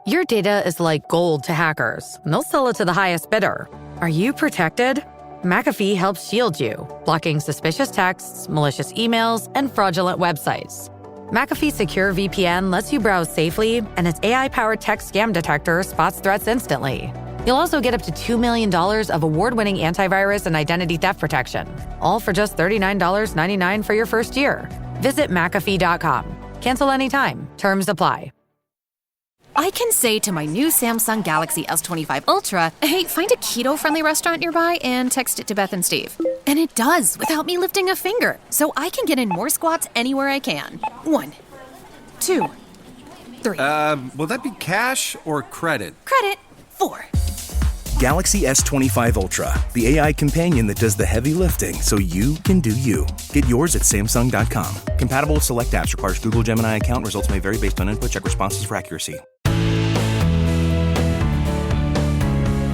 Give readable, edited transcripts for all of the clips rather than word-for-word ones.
Your data is like gold to hackers, and they'll sell it to the highest bidder. Are you protected? McAfee helps shield you, blocking suspicious texts, malicious emails, and fraudulent websites. McAfee Secure VPN lets you browse safely, and its AI-powered text scam detector spots threats instantly. You'll also get up to $2 million of award-winning antivirus and identity theft protection, all for just $39.99 for your first year. Visit McAfee.com. Cancel anytime. Terms apply. I can say to my new Samsung Galaxy S25 Ultra, hey, find a keto-friendly restaurant nearby and text it to Beth and Steve. And it does without me lifting a finger, so I can get in more squats anywhere I can. 1, 2, 3. Will that be cash or credit? Credit. 4. Galaxy S25 Ultra, the AI companion that does the heavy lifting so you can do you. Get yours at Samsung.com. Compatible with select apps. Requires Google Gemini account. Results may vary based on input. Check responses for accuracy.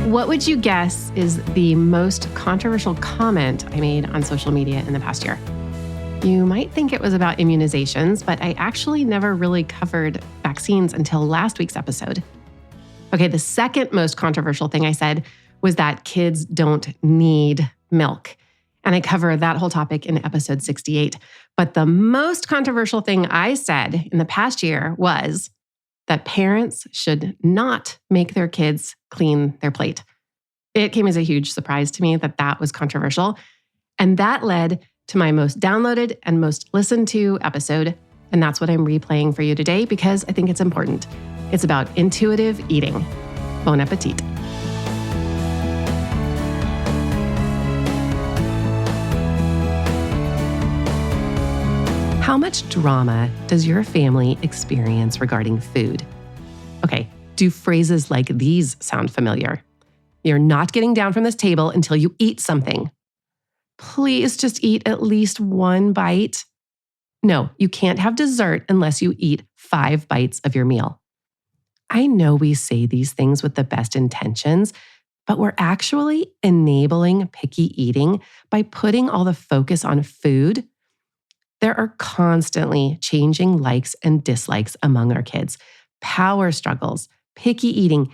What would you guess is the most controversial comment I made on social media in the past year? You might think it was about immunizations, but I actually never really covered vaccines until last week's episode. Okay, the second most controversial thing I said was that kids don't need milk. And I cover that whole topic in episode 68. But the most controversial thing I said in the past year was that parents should not make their kids clean their plate. It came as a huge surprise to me that that was controversial. And that led to my most downloaded and most listened to episode. And that's what I'm replaying for you today because I think it's important. It's about intuitive eating. Bon appetit. How much drama does your family experience regarding food? Okay, do phrases like these sound familiar? You're not getting down from this table until you eat something. Please just eat at least one bite. No, you can't have dessert unless you eat 5 bites of your meal. I know we say these things with the best intentions, but we're actually enabling picky eating by putting all the focus on food. There are constantly changing likes and dislikes among our kids, power struggles, picky eating.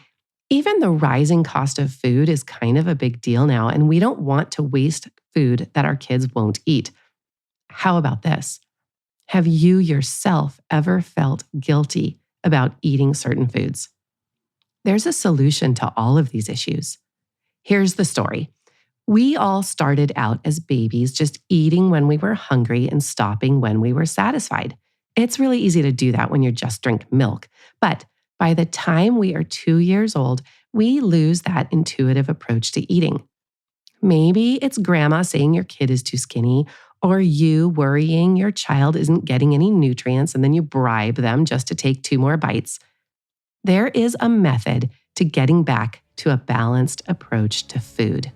Even the rising cost of food is kind of a big deal now, and we don't want to waste food that our kids won't eat. How about this? Have you yourself ever felt guilty about eating certain foods? There's a solution to all of these issues. Here's the story. We all started out as babies just eating when we were hungry and stopping when we were satisfied. It's really easy to do that when you just drink milk. But by the time we are 2 years old, we lose that intuitive approach to eating. Maybe it's grandma saying your kid is too skinny, or you worrying your child isn't getting any nutrients and then you bribe them just to take 2 more bites. There is a method to getting back to a balanced approach to food.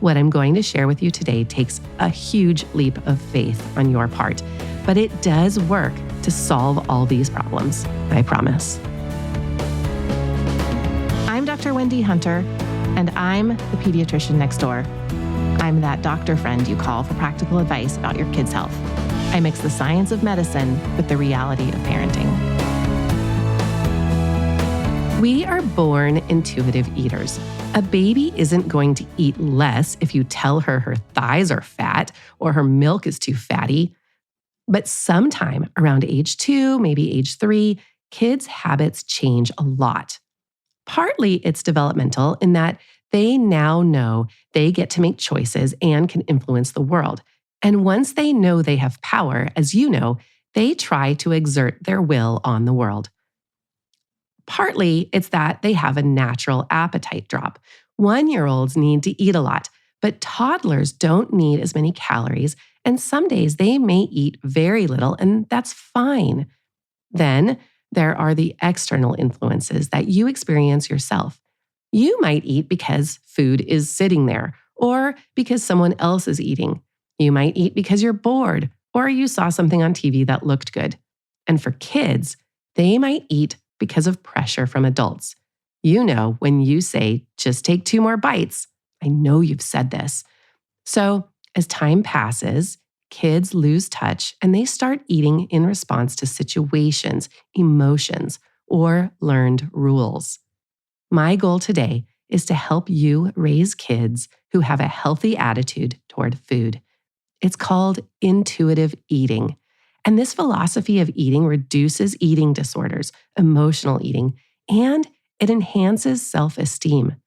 What I'm going to share with you today takes a huge leap of faith on your part, but it does work to solve all these problems, I promise. I'm Dr. Wendy Hunter, and I'm the pediatrician next door. I'm that doctor friend you call for practical advice about your kid's health. I mix the science of medicine with the reality of parenting. We are born intuitive eaters. A baby isn't going to eat less if you tell her her thighs are fat or her milk is too fatty. But sometime around age 2, maybe age 3, kids' habits change a lot. Partly it's developmental in that they now know they get to make choices and can influence the world. And once they know they have power, as you know, they try to exert their will on the world. Partly it's that they have a natural appetite drop. 1-year-olds need to eat a lot, but toddlers don't need as many calories, and some days they may eat very little, and that's fine. Then there are the external influences that you experience yourself. You might eat because food is sitting there, or because someone else is eating. You might eat because you're bored, or you saw something on TV that looked good. And for kids, they might eat because of pressure from adults. You know, when you say, just take 2 more bites, I know you've said this. So as time passes, kids lose touch and they start eating in response to situations, emotions, or learned rules. My goal today is to help you raise kids who have a healthy attitude toward food. It's called intuitive eating. And this philosophy of eating reduces eating disorders, emotional eating, and it enhances self-esteem.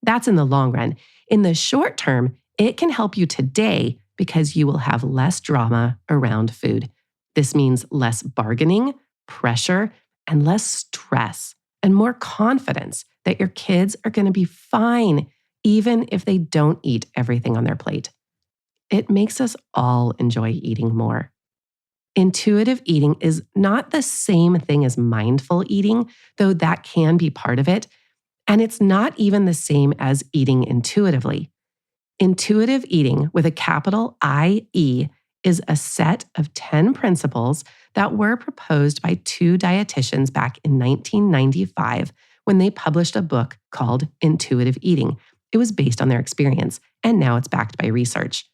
That's in the long run. In the short term, it can help you today because you will have less drama around food. This means less bargaining, pressure, and less stress, and more confidence that your kids are going to be fine, even if they don't eat everything on their plate. It makes us all enjoy eating more. Intuitive eating is not the same thing as mindful eating, though that can be part of it. And it's not even the same as eating intuitively. Intuitive eating with a capital I-E is a set of 10 principles that were proposed by two dietitians back in 1995 when they published a book called Intuitive Eating. It was based on their experience, and now it's backed by research.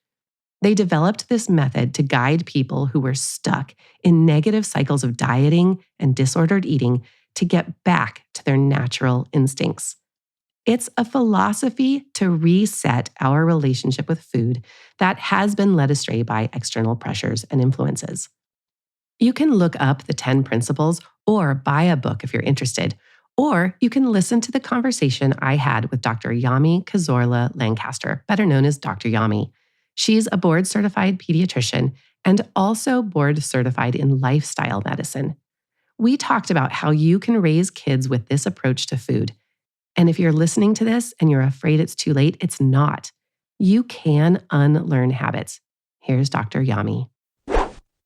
They developed this method to guide people who were stuck in negative cycles of dieting and disordered eating to get back to their natural instincts. It's a philosophy to reset our relationship with food that has been led astray by external pressures and influences. You can look up the 10 principles or buy a book if you're interested, or you can listen to the conversation I had with Dr. Yami Cazorla-Lancaster, better known as Dr. Yami. She's a board-certified pediatrician and also board-certified in lifestyle medicine. We talked about how you can raise kids with this approach to food. And if you're listening to this and you're afraid it's too late, it's not. You can unlearn habits. Here's Dr. Yami.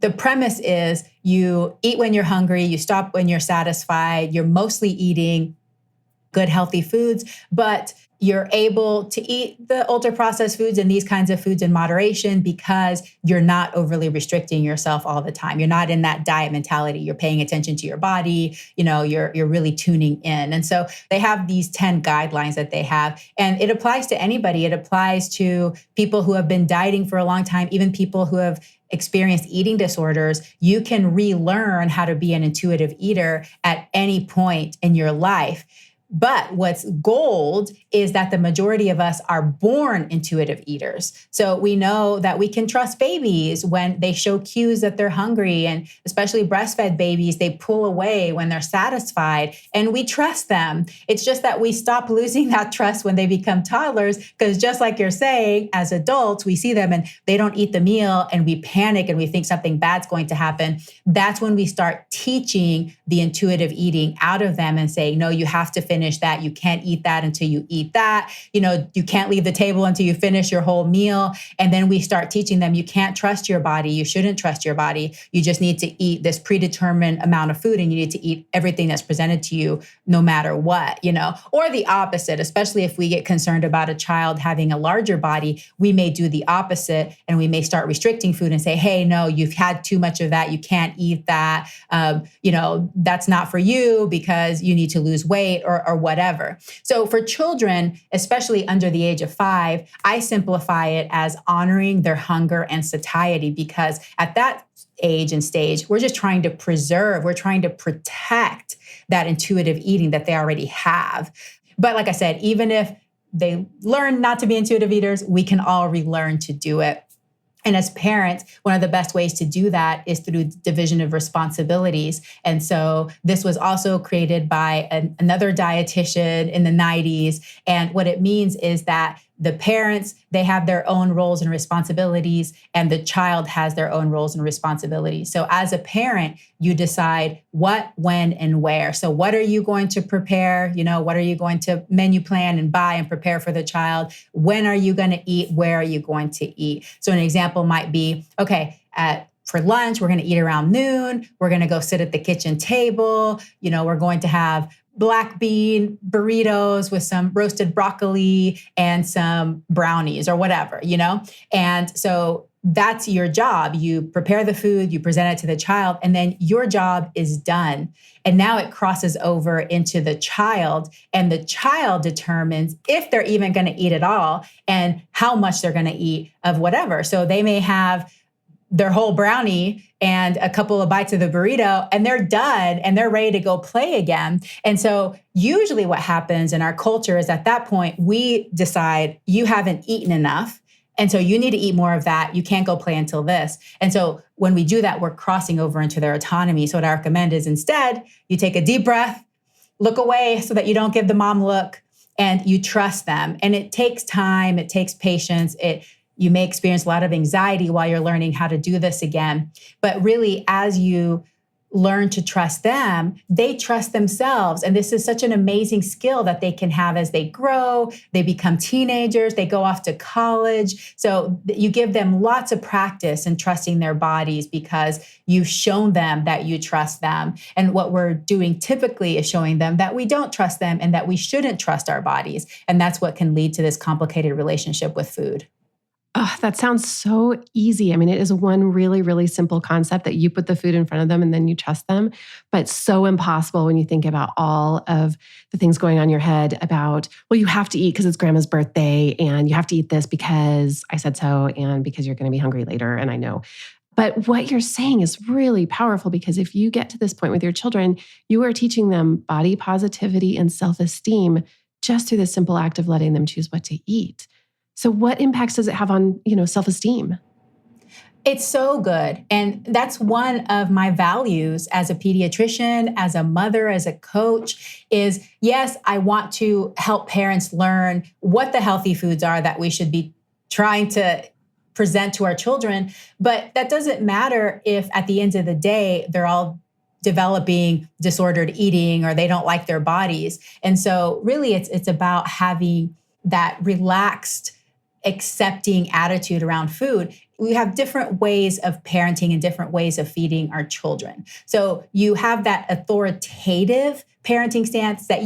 The premise is you eat when you're hungry, you stop when you're satisfied, you're mostly eating good, healthy foods, but you're able to eat the ultra-processed foods and these kinds of foods in moderation because you're not overly restricting yourself all the time. You're not in that diet mentality. You're paying attention to your body. You're really tuning in. And so they have these 10 guidelines that they have, and it applies to anybody. It applies to people who have been dieting for a long time, even people who have experienced eating disorders. You can relearn how to be an intuitive eater at any point in your life. But what's gold is that the majority of us are born intuitive eaters. So we know that we can trust babies when they show cues that they're hungry, and especially breastfed babies, they pull away when they're satisfied, and we trust them. It's just that we stop losing that trust when they become toddlers, because just like you're saying, as adults, we see them and they don't eat the meal and we panic and we think something bad's going to happen. That's when we start teaching the intuitive eating out of them and saying, no, you have to finish that. You can't eat that until you eat that. You can't leave the table until you finish your whole meal. And then we start teaching them, you can't trust your body. You shouldn't trust your body. You just need to eat this predetermined amount of food, and you need to eat everything that's presented to you no matter what, or the opposite, especially if we get concerned about a child having a larger body, we may do the opposite and we may start restricting food and say, hey, no, you've had too much of that. You can't eat that. That's not for you because you need to lose weight or whatever. So for children, especially under the age of 5, I simplify it as honoring their hunger and satiety, because at that age and stage, we're just trying to preserve, we're trying to protect that intuitive eating that they already have. But like I said, even if they learn not to be intuitive eaters, we can all relearn to do it. And as parents, one of the best ways to do that is through division of responsibilities. And so this was also created by another dietitian in the 90s. And what it means is that the parents, they have their own roles and responsibilities, and the child has their own roles and responsibilities. So as a parent, you decide what, when, and where. So what are you going to prepare? What are you going to menu plan and buy and prepare for the child? When are you going to eat? Where are you going to eat? So an example might be, okay, for lunch, we're going to eat around noon. We're going to go sit at the kitchen table. We're going to have black bean burritos with some roasted broccoli and some brownies or whatever, And so that's your job. You prepare the food, you present it to the child, and then your job is done. And now it crosses over into the child, and the child determines if they're even going to eat at all and how much they're going to eat of whatever. So they may have their whole brownie and a couple of bites of the burrito, and they're done and they're ready to go play again. And so usually what happens in our culture is at that point, we decide you haven't eaten enough. And so you need to eat more of that. You can't go play until this. And so when we do that, we're crossing over into their autonomy. So what I recommend is instead, you take a deep breath, look away so that you don't give the mom look, and you trust them. And it takes time, it takes patience. You may experience a lot of anxiety while you're learning how to do this again. But really, as you learn to trust them, they trust themselves. And this is such an amazing skill that they can have as they grow, they become teenagers, they go off to college. So you give them lots of practice in trusting their bodies because you've shown them that you trust them. And what we're doing typically is showing them that we don't trust them and that we shouldn't trust our bodies. And that's what can lead to this complicated relationship with food. Oh, that sounds so easy. I mean, it is one really, really simple concept that you put the food in front of them and then you trust them, but so impossible when you think about all of the things going on in your head about, well, you have to eat because it's grandma's birthday and you have to eat this because I said so and because you're going to be hungry later. And I know. But what you're saying is really powerful because if you get to this point with your children, you are teaching them body positivity and self-esteem just through the simple act of letting them choose what to eat. So what impacts does it have on, self-esteem? It's so good. And that's one of my values as a pediatrician, as a mother, as a coach is, yes, I want to help parents learn what the healthy foods are that we should be trying to present to our children. But that doesn't matter if at the end of the day, they're all developing disordered eating or they don't like their bodies. And so really it's about having that relaxed, accepting attitude around food. We have different ways of parenting and different ways of feeding our children. So you have that authoritative parenting stance that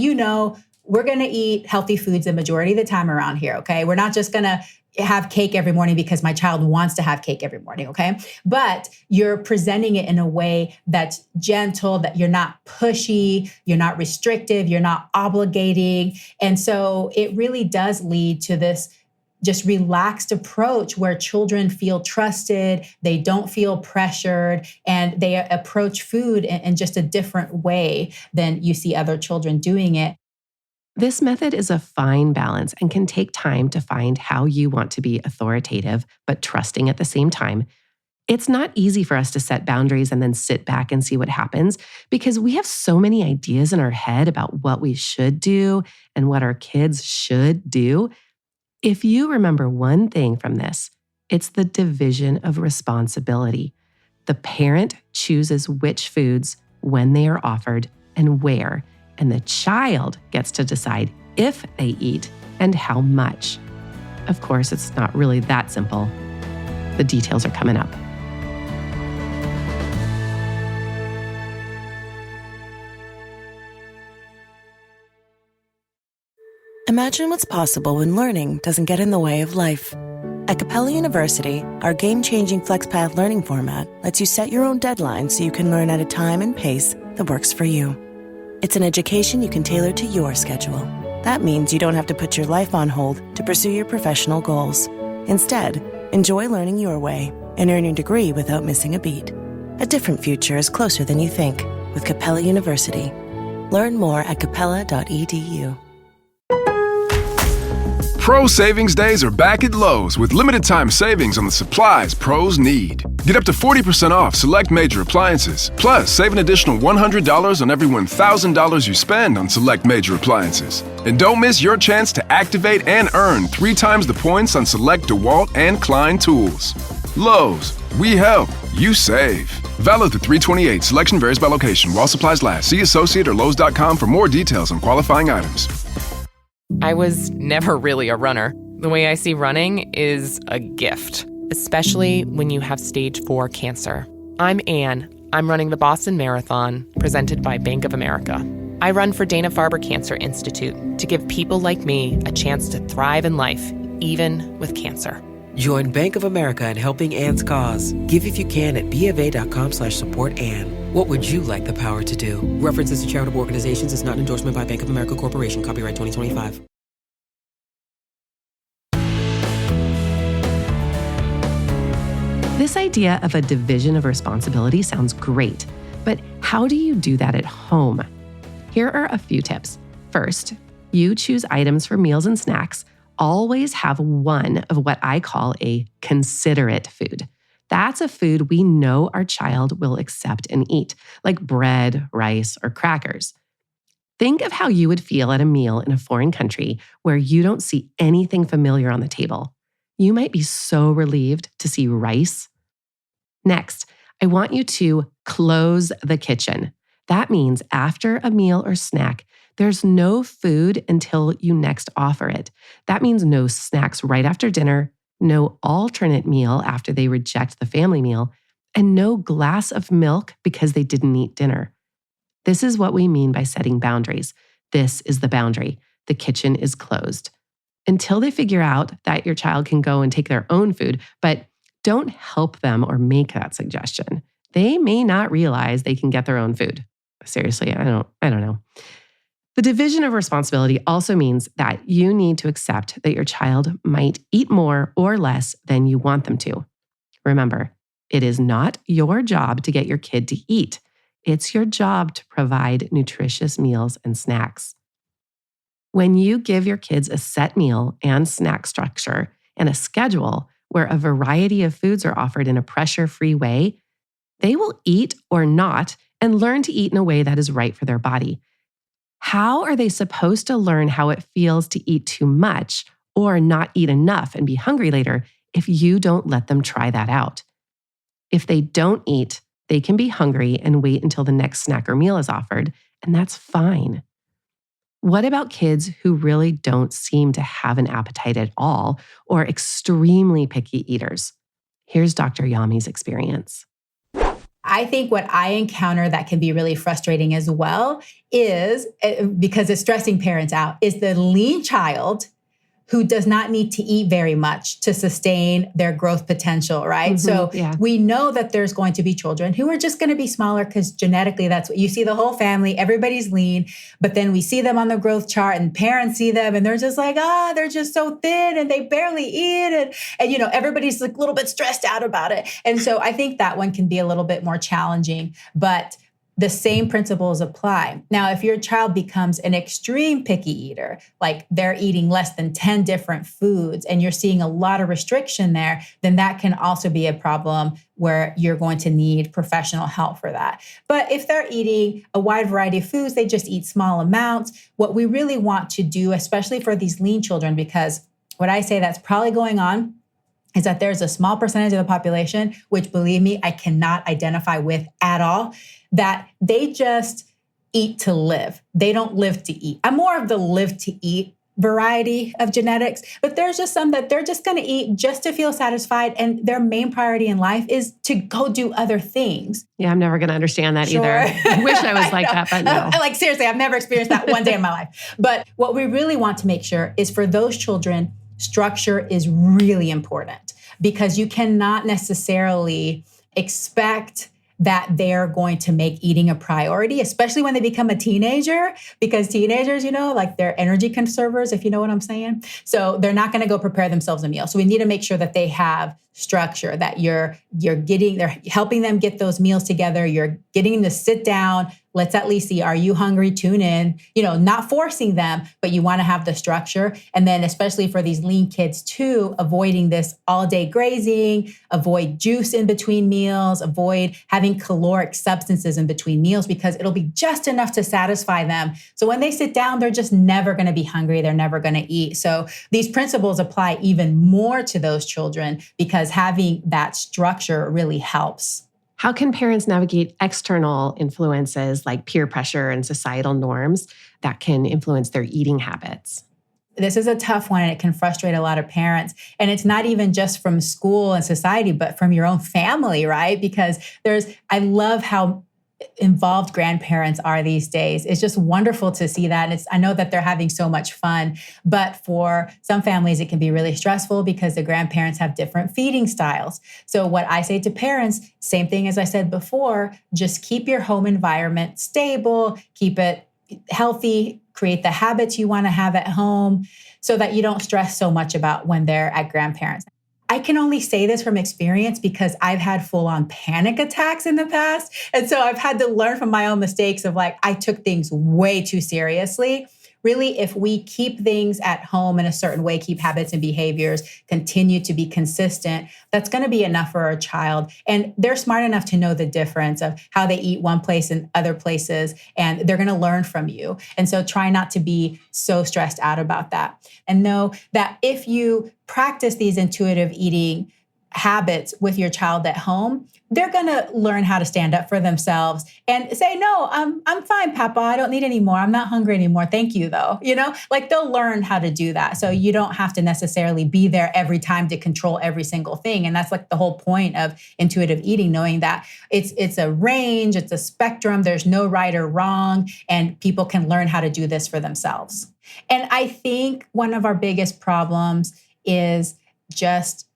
we're going to eat healthy foods the majority of the time around here, okay? We're not just going to have cake every morning because my child wants to have cake every morning, okay? But you're presenting it in a way that's gentle, that you're not pushy, you're not restrictive, you're not obligating. And so it really does lead to this just relaxed approach where children feel trusted, they don't feel pressured, and they approach food in just a different way than you see other children doing it. This method is a fine balance and can take time to find how you want to be authoritative, but trusting at the same time. It's not easy for us to set boundaries and then sit back and see what happens because we have so many ideas in our head about what we should do and what our kids should do. If you remember one thing from this, it's the division of responsibility. The parent chooses which foods, when they are offered, and where, and the child gets to decide if they eat and how much. Of course, it's not really that simple. The details are coming up. Imagine what's possible when learning doesn't get in the way of life. At Capella University, our game-changing FlexPath learning format lets you set your own deadlines so you can learn at a time and pace that works for you. It's an education you can tailor to your schedule. That means you don't have to put your life on hold to pursue your professional goals. Instead, enjoy learning your way and earn your degree without missing a beat. A different future is closer than you think with Capella University. Learn more at capella.edu. Pro Savings Days are back at Lowe's with limited time savings on the supplies pros need. Get up to 40% off select major appliances. Plus, save an additional $100 on every $1,000 you spend on select major appliances. And don't miss your chance to activate and earn 3 times the points on select DeWalt and Klein tools. Lowe's, we help, you save. Valid through 3/28. Selection varies by location. While supplies last. See associate or Lowe's.com for more details on qualifying items. I was never really a runner. The way I see running is a gift, especially when you have stage 4 cancer. I'm Anne. I'm running the Boston Marathon, presented by Bank of America. I run for Dana-Farber Cancer Institute to give people like me a chance to thrive in life, even with cancer. Join Bank of America in helping Anne's cause. Give if you can at BofA.com/supportAnne. What would you like the power to do? References to charitable organizations is not an endorsement by Bank of America Corporation. Copyright 2025. This idea of a division of responsibility sounds great, but how do you do that at home? Here are a few tips. First, you choose items for meals and snacks. Always have one of what I call a considerate food. That's a food we know our child will accept and eat, like bread, rice, or crackers. Think of how you would feel at a meal in a foreign country where you don't see anything familiar on the table. You might be so relieved to see rice. Next, I want you to close the kitchen. That means after a meal or snack, there's no food until you next offer it. That means no snacks right after dinner, no alternate meal after they reject the family meal, and no glass of milk because they didn't eat dinner. This is what we mean by setting boundaries. This is the boundary. The kitchen is closed. Until they figure out that your child can go and take their own food, but don't help them or make that suggestion. They may not realize they can get their own food. Seriously, I don't know. The division of responsibility also means that you need to accept that your child might eat more or less than you want them to. Remember, it is not your job to get your kid to eat. It's your job to provide nutritious meals and snacks. When you give your kids a set meal and snack structure and a schedule where a variety of foods are offered in a pressure-free way, they will eat or not and learn to eat in a way that is right for their body. How are they supposed to learn how it feels to eat too much or not eat enough and be hungry later if you don't let them try that out? If they don't eat, they can be hungry and wait until the next snack or meal is offered, and that's fine. What about kids who really don't seem to have an appetite at all or extremely picky eaters? Here's Dr. Yami's experience. I think what I encounter that can be really frustrating as well is, because it's stressing parents out, is the lean child who does not need to eat very much to sustain their growth potential, right? So we know that there's going to be children who are just going to be smaller because genetically that's what you see, the whole family, everybody's lean, but then we see them on the growth chart and parents see them and they're just like, they're just so thin and they barely eat. And everybody's like a little bit stressed out about it. And so I think that one can be a little bit more challenging, but the same principles apply. Now, if your child becomes an extreme picky eater, like they're eating less than 10 different foods and you're seeing a lot of restriction there, then that can also be a problem where you're going to need professional help for that. But if they're eating a wide variety of foods, they just eat small amounts. What we really want to do, especially for these lean children, because what I say that's probably going on is that there's a small percentage of the population, which believe me, I cannot identify with at all, that they just eat to live. They don't live to eat. I'm more of the live to eat variety of genetics, but there's just some that they're just going to eat just to feel satisfied. And their main priority in life is to go do other things. Yeah, I'm never going to understand that either. I wish I was like that, but no. Like seriously, I've never experienced that one day in my life. But what we really want to make sure is for those children, structure is really important because you cannot necessarily expect that they're going to make eating a priority, especially when they become a teenager, because teenagers, like they're energy conservers, if you know what I'm saying. So they're not going to go prepare themselves a meal. So we need to make sure that they have structure, that they're helping them get those meals together. You're getting them to sit down. Let's at least see, are you hungry? Tune in, not forcing them, but you want to have the structure. And then especially for these lean kids too, avoiding this all day grazing, avoid juice in between meals, avoid having caloric substances in between meals, because it'll be just enough to satisfy them. So when they sit down, they're just never going to be hungry. They're never going to eat. So these principles apply even more to those children because having that structure really helps. How can parents navigate external influences like peer pressure and societal norms that can influence their eating habits? This is a tough one and it can frustrate a lot of parents. And it's not even just from school and society, but from your own family, right? Because I love how involved grandparents are these days. It's just wonderful to see that. And I know that they're having so much fun, but for some families, it can be really stressful because the grandparents have different feeding styles. So what I say to parents, same thing as I said before, just keep your home environment stable, keep it healthy, create the habits you want to have at home so that you don't stress so much about when they're at grandparents. I can only say this from experience because I've had full-on panic attacks in the past. And so I've had to learn from my own mistakes of like, I took things way too seriously. Really, if we keep things at home in a certain way, keep habits and behaviors, continue to be consistent, that's going to be enough for our child. And they're smart enough to know the difference of how they eat one place and other places, and they're going to learn from you. And so try not to be so stressed out about that. And know that if you practice these intuitive eating habits with your child at home, they're going to learn how to stand up for themselves and say, no, I'm fine, Papa. I don't need any more. I'm not hungry anymore. Thank you, though. Like they'll learn how to do that. So you don't have to necessarily be there every time to control every single thing. And that's like the whole point of intuitive eating, knowing that it's a range, it's a spectrum. There's no right or wrong, and people can learn how to do this for themselves. And I think one of our biggest problems is just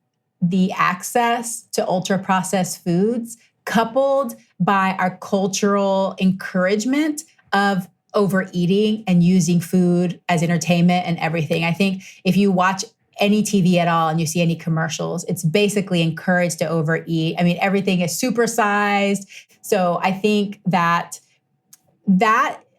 the access to ultra-processed foods, coupled by our cultural encouragement of overeating and using food as entertainment and everything. I think if you watch any TV at all and you see any commercials, it's basically encouraged to overeat. I mean, everything is supersized. So I think that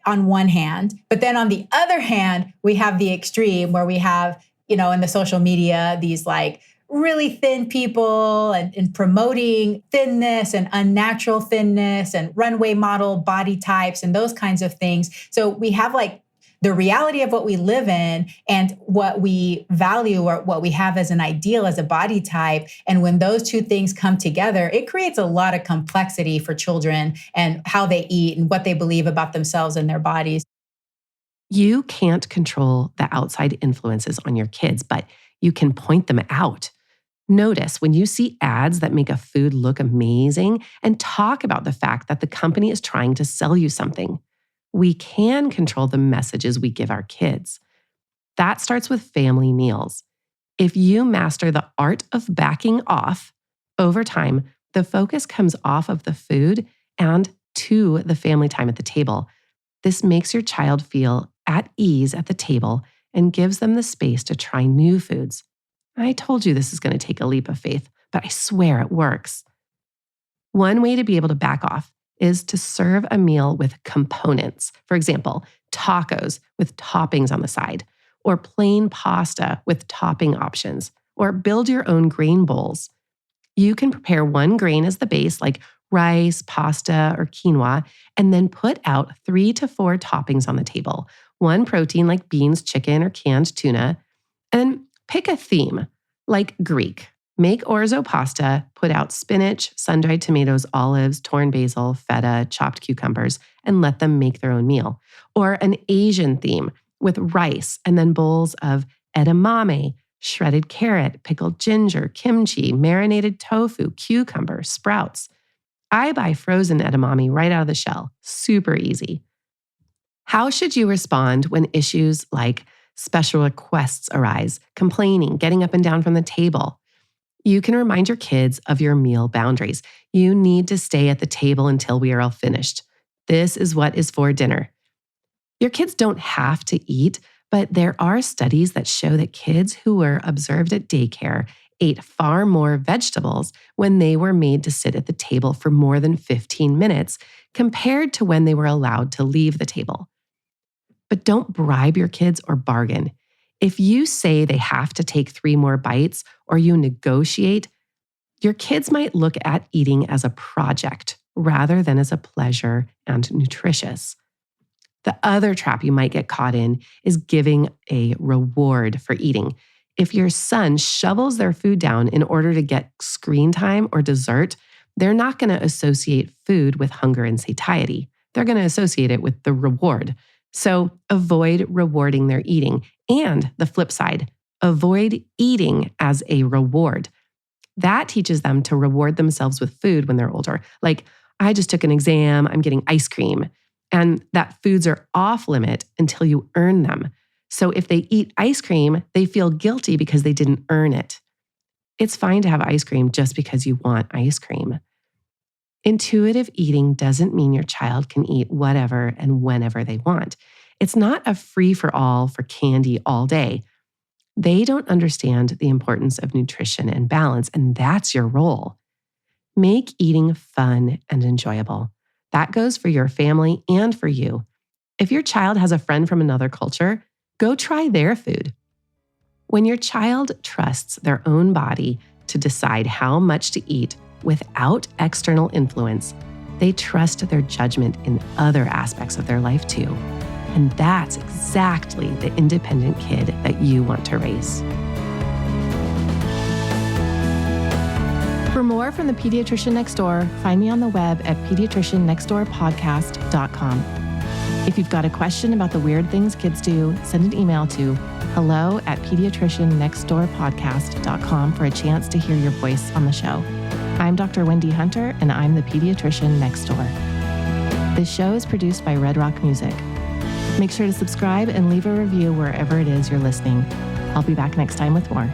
on one hand, but then on the other hand, we have the extreme where we have, in the social media, these like really thin people and promoting thinness and unnatural thinness and runway model body types and those kinds of things. So we have like the reality of what we live in and what we value or what we have as an ideal as a body type. And when those two things come together, it creates a lot of complexity for children and how they eat and what they believe about themselves and their bodies. You can't control the outside influences on your kids, but you can point them out. Notice when you see ads that make a food look amazing and talk about the fact that the company is trying to sell you something. We can control the messages we give our kids. That starts with family meals. If you master the art of backing off, over time, the focus comes off of the food and to the family time at the table. This makes your child feel at ease at the table and gives them the space to try new foods. I told you this is going to take a leap of faith, but I swear it works. One way to be able to back off is to serve a meal with components. For example, tacos with toppings on the side, or plain pasta with topping options, or build your own grain bowls. You can prepare one grain as the base, like rice, pasta, or quinoa, and then put out 3 to 4 toppings on the table. One protein like beans, chicken, or canned tuna, and then pick a theme, like Greek. Make orzo pasta, put out spinach, sun-dried tomatoes, olives, torn basil, feta, chopped cucumbers, and let them make their own meal. Or an Asian theme with rice and then bowls of edamame, shredded carrot, pickled ginger, kimchi, marinated tofu, cucumber, sprouts. I buy frozen edamame right out of the shell. Super easy. How should you respond when issues like special requests arise, complaining, getting up and down from the table? You can remind your kids of your meal boundaries. You need to stay at the table until we are all finished. This is what is for dinner. Your kids don't have to eat, but there are studies that show that kids who were observed at daycare ate far more vegetables when they were made to sit at the table for more than 15 minutes compared to when they were allowed to leave the table. But don't bribe your kids or bargain. If you say they have to take 3 more bites or you negotiate, your kids might look at eating as a project rather than as a pleasure and nutritious. The other trap you might get caught in is giving a reward for eating. If your son shovels their food down in order to get screen time or dessert, they're not going to associate food with hunger and satiety. They're going to associate it with the reward. So avoid rewarding their eating. And the flip side, avoid eating as a reward. That teaches them to reward themselves with food when they're older. Like, I just took an exam, I'm getting ice cream. And that foods are off limit until you earn them. So if they eat ice cream, they feel guilty because they didn't earn it. It's fine to have ice cream just because you want ice cream. Intuitive eating doesn't mean your child can eat whatever and whenever they want. It's not a free-for-all for candy all day. They don't understand the importance of nutrition and balance, and that's your role. Make eating fun and enjoyable. That goes for your family and for you. If your child has a friend from another culture, go try their food. When your child trusts their own body to decide how much to eat without external influence, they trust their judgment in other aspects of their life too. And that's exactly the independent kid that you want to raise. For more from the Pediatrician Next Door, find me on the web at pediatriciannextdoorpodcast.com. If you've got a question about the weird things kids do, send an email to hello@pediatriciannextdoorpodcast.com for a chance to hear your voice on the show. I'm Dr. Wendy Hunter, and I'm the Pediatrician Next Door. This show is produced by Red Rock Music. Make sure to subscribe and leave a review wherever it is you're listening. I'll be back next time with more.